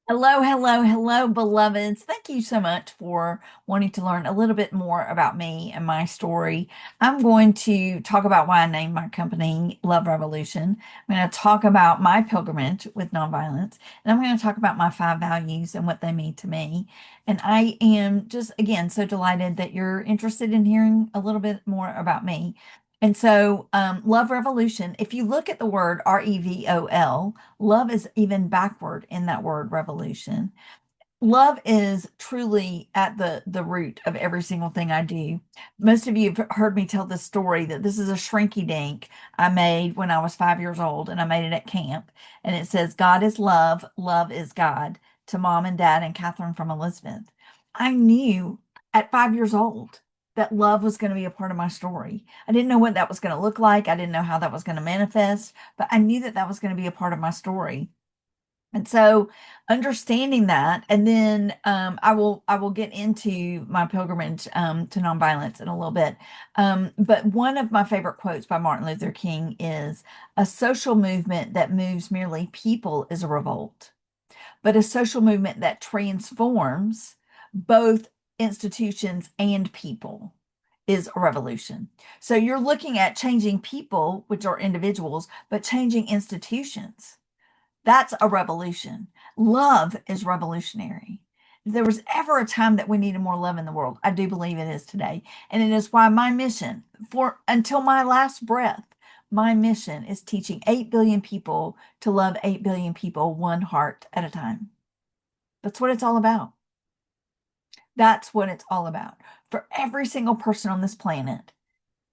Hello, hello, hello, beloveds. Thank you so much for wanting to learn a little bit more about me and my story. I'm going to talk about why I named my company Love Revolution. I'm going to talk about my pilgrimage with nonviolence, and I'm going to talk about my five values and what they mean to me. And I am just, again, so delighted that you're interested in hearing a little bit more about me. And so, Love Revolution, if you look at the word REVOL, love is even backward in that word revolution. Love is truly at the root of every single thing I do. Most of you have heard me tell this story that this is a shrinky dink I made when I was 5 years old, and I made it at camp. And it says, God is love, love is God, to mom and dad and Catherine from Elizabeth. I knew at 5 years old that love was going to be a part of my story. I didn't know what that was going to look like. I didn't know how that was going to manifest, but I knew that that was going to be a part of my story. And so understanding that, and then I will get into my pilgrimage to nonviolence in a little bit. But one of my favorite quotes by Martin Luther King is, "A social movement that moves merely people is a revolt, but a social movement that transforms both institutions and people is a revolution." So you're looking at changing people, which are individuals, but changing institutions. That's a revolution. Love is revolutionary. If there was ever a time that we needed more love in the world, I do believe it is today. And it is why my mission, for until my last breath, my mission is teaching 8 billion people to love 8 billion people one heart at a time. That's what it's all about. That's what it's all about. For every single person on this planet,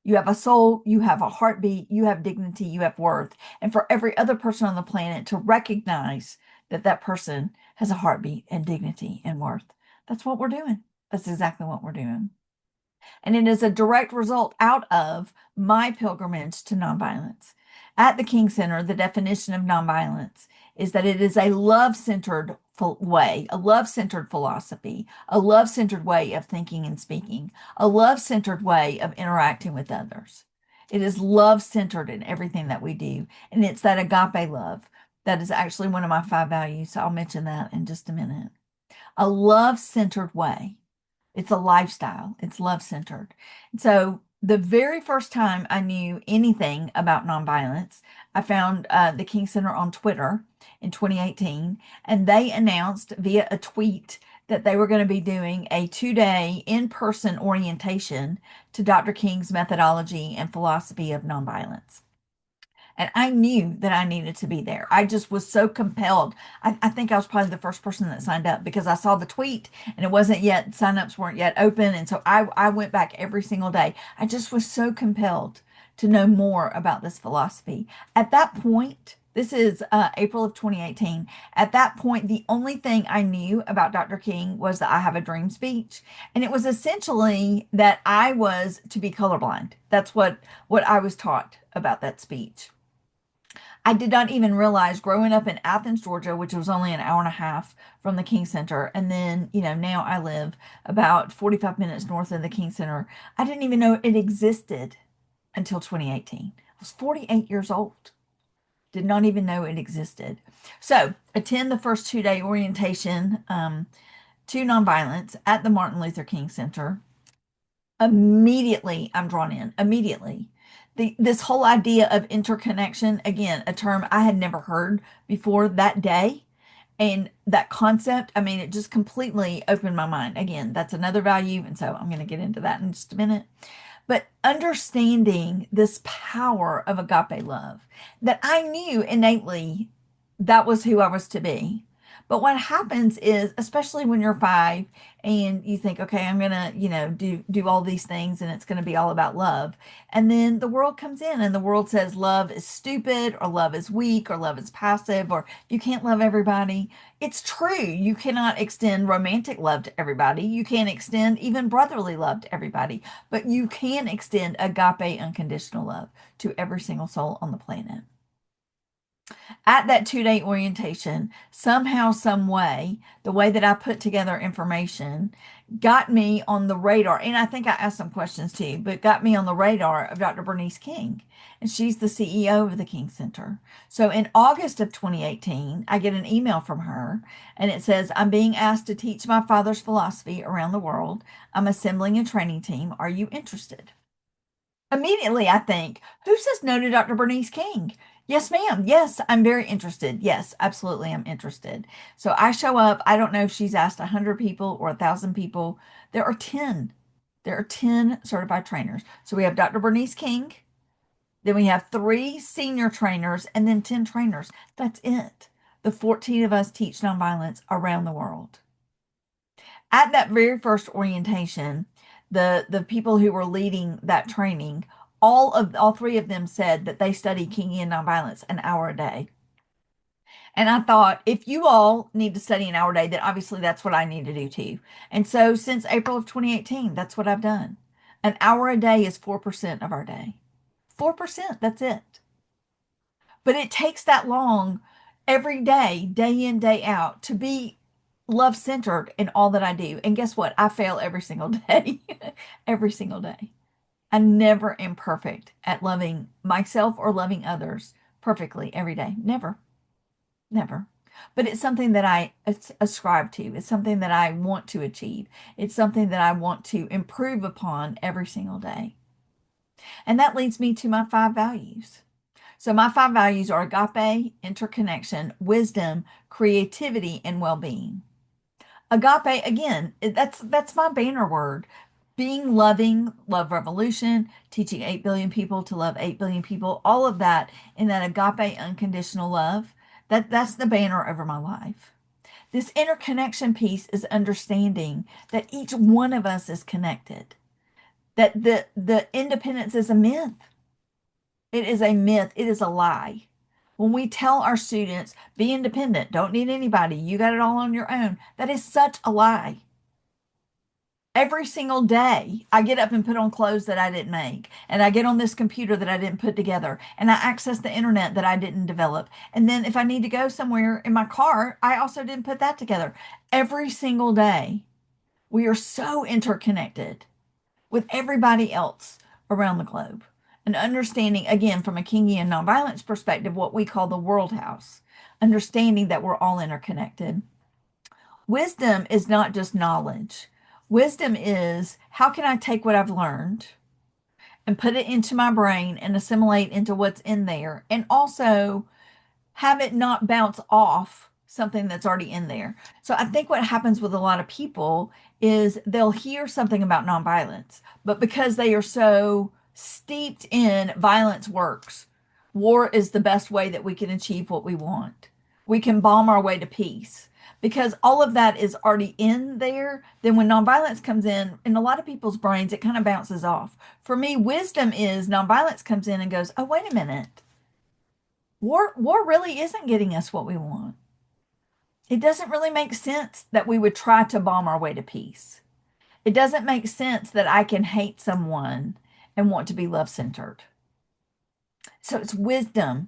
you have a soul, you have a heartbeat, you have dignity, you have worth. And for every other person on the planet to recognize that that person has a heartbeat and dignity and worth. That's what we're doing. That's exactly what we're doing. And it is a direct result out of my pilgrimage to nonviolence. At the King Center, the definition of nonviolence is that it is a love centered way, a love centered philosophy, a love centered way of thinking and speaking, a love centered way of interacting with others. It is love centered in everything that we do. And it's that agape love that is actually one of my five values. So I'll mention that in just a minute. A love centered way. It's a lifestyle. It's love centered. So the very first time I knew anything about nonviolence, I found the King Center on Twitter in 2018, and they announced via a tweet that they were going to be doing a 2-day in-person orientation to Dr. King's methodology and philosophy of nonviolence. And I knew that I needed to be there. I just was so compelled. I think I was probably the first person that signed up because I saw the tweet and it wasn't yet, signups weren't yet open. And so I went back every single day. I just was so compelled to know more about this philosophy. At that point, this is April of 2018. At that point, the only thing I knew about Dr. King was the I Have a Dream speech. And it was essentially that I was to be colorblind. That's what I was taught about that speech. I did not even realize growing up in Athens, Georgia, which was only an hour and a half from the King Center, and then, now I live about 45 minutes north of the King Center. I didn't even know it existed until 2018. I was 48 years old. Did not even know it existed. So, attend the first 2-day orientation to nonviolence at the Martin Luther King Center. Immediately, I'm drawn in. Immediately. This whole idea of interconnection, again, a term I had never heard before that day. And that concept, I mean, it just completely opened my mind. Again, that's another value. And so I'm going to get into that in just a minute. But understanding this power of agape love that I knew innately that was who I was to be. But what happens is, especially when you're 5 and you think, okay, I'm gonna, do all these things and it's gonna be all about love. And then the world comes in and the world says love is stupid or love is weak or love is passive or you can't love everybody. It's true. You cannot extend romantic love to everybody. You can't extend even brotherly love to everybody, but you can extend agape unconditional love to every single soul on the planet. At that 2 day orientation, somehow, some way, the way that I put together information got me on the radar. And I think I asked some questions too, but got me on the radar of Dr. Bernice King. And she's the CEO of the King Center. So in August of 2018, I get an email from her and it says, I'm being asked to teach my father's philosophy around the world. I'm assembling a training team. Are you interested? Immediately, I think, who says no to Dr. Bernice King? Yes, ma'am. Yes, I'm very interested. Yes, absolutely, I'm interested. So I show up. I don't know if she's asked 100 people or 1,000 people. There are 10. There are 10 certified trainers. So we have Dr. Bernice King, then we have 3 senior trainers, and then 10 trainers. That's it. The 14 of us teach nonviolence around the world. At that very first orientation, the people who were leading that training, all 3 of them said that they study Kingian nonviolence an hour a day. And I thought, if you all need to study an hour a day, then obviously that's what I need to do too. And so since April of 2018, that's what I've done. An hour a day is 4% of our day. 4%, that's it. But it takes that long every day, day in, day out, to be love centered in all that I do. And guess what? I fail every single day. Every single day. I never am perfect at loving myself or loving others perfectly every day. Never, never. But it's something that I ascribe to. It's something that I want to achieve. It's something that I want to improve upon every single day. And that leads me to my 5 values. So my 5 values are agape, interconnection, wisdom, creativity, and well-being. Agape, again, that's my banner word. Being loving, love revolution, teaching 8 billion people to love 8 billion people, all of that in that agape unconditional love. That's the banner over my life. This interconnection piece is understanding that each one of us is connected. That the independence is a myth. It is a myth. It is a lie. When we tell our students, be independent, don't need anybody, you got it all on your own, that is such a lie. Every single day, I get up and put on clothes that I didn't make, and I get on this computer that I didn't put together, and I access the internet that I didn't develop. And then if I need to go somewhere in my car, I also didn't put that together. Every single day, we are so interconnected with everybody else around the globe. And understanding, again, from a Kingian nonviolence perspective, what we call the world house, understanding that we're all interconnected. Wisdom is not just knowledge. Wisdom is how can I take what I've learned and put it into my brain and assimilate into what's in there, and also have it not bounce off something that's already in there. So I think what happens with a lot of people is they'll hear something about nonviolence, but because they are so steeped in violence works, war is the best way that we can achieve what we want. We can bomb our way to peace. Because all of that is already in there, then when nonviolence comes in a lot of people's brains, it kind of bounces off. For me, wisdom is nonviolence comes in and goes, oh, wait a minute. War really isn't getting us what we want. It doesn't really make sense that we would try to bomb our way to peace. It doesn't make sense that I can hate someone and want to be love centered. So it's wisdom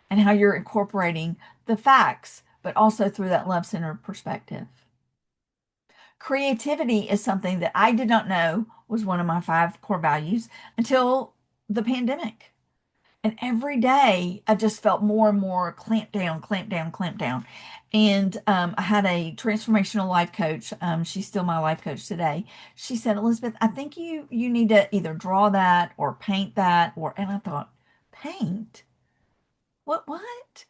and how you're incorporating the facts, but also through that love centered perspective. Creativity is something that I did not know was one of my 5 core values until the pandemic. And every day I just felt more and more clamped down, clamped down, clamped down. And I had a transformational life coach. She's still my life coach today. She said, Elizabeth, I think you need to either draw that or paint that. And I thought, paint? What?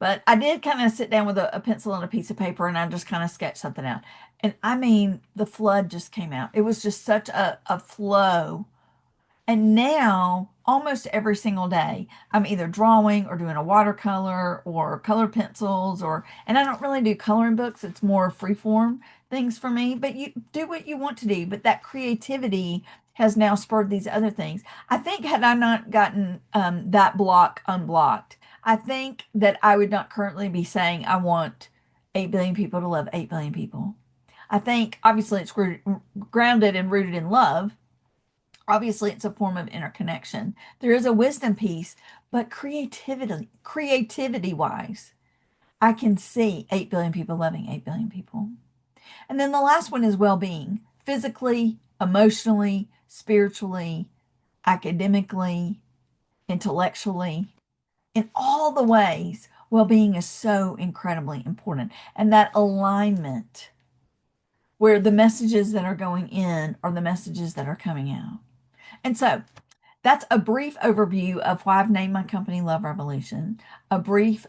But I did kind of sit down with a pencil and a piece of paper and I just kind of sketched something out. And I mean, the flood just came out. It was just such a flow. And now, almost every single day, I'm either drawing or doing a watercolor or colored pencils, and I don't really do coloring books. It's more freeform things for me, but you do what you want to do. But that creativity has now spurred these other things. I think had I not gotten that block unblocked, I think that I would not currently be saying I want 8 billion people to love 8 billion people. I think obviously it's grounded and rooted in love, Obviously, it's a form of interconnection. There is a wisdom piece, but creativity wise, I can see 8 billion people loving 8 billion people. And then the last one is well being, physically, emotionally, spiritually, academically, intellectually. In all the ways, well being is so incredibly important. And that alignment where the messages that are going in are the messages that are coming out. And so that's a brief overview of why I've named my company Love Revolution, a brief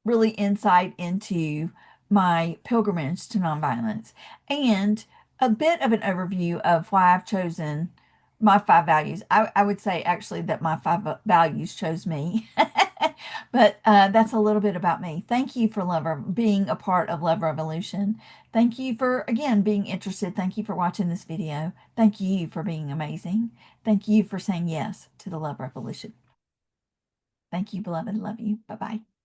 really insight into my pilgrimage to nonviolence, and a bit of an overview of why I've chosen my 5 values. I would say actually that my 5 values chose me, but that's a little bit about me. Thank you for being a part of Love Revolution. Thank you for, again, being interested. Thank you for watching this video. Thank you for being amazing. Thank you for saying yes to the Love Revolution. Thank you, beloved. Love you. Bye-bye.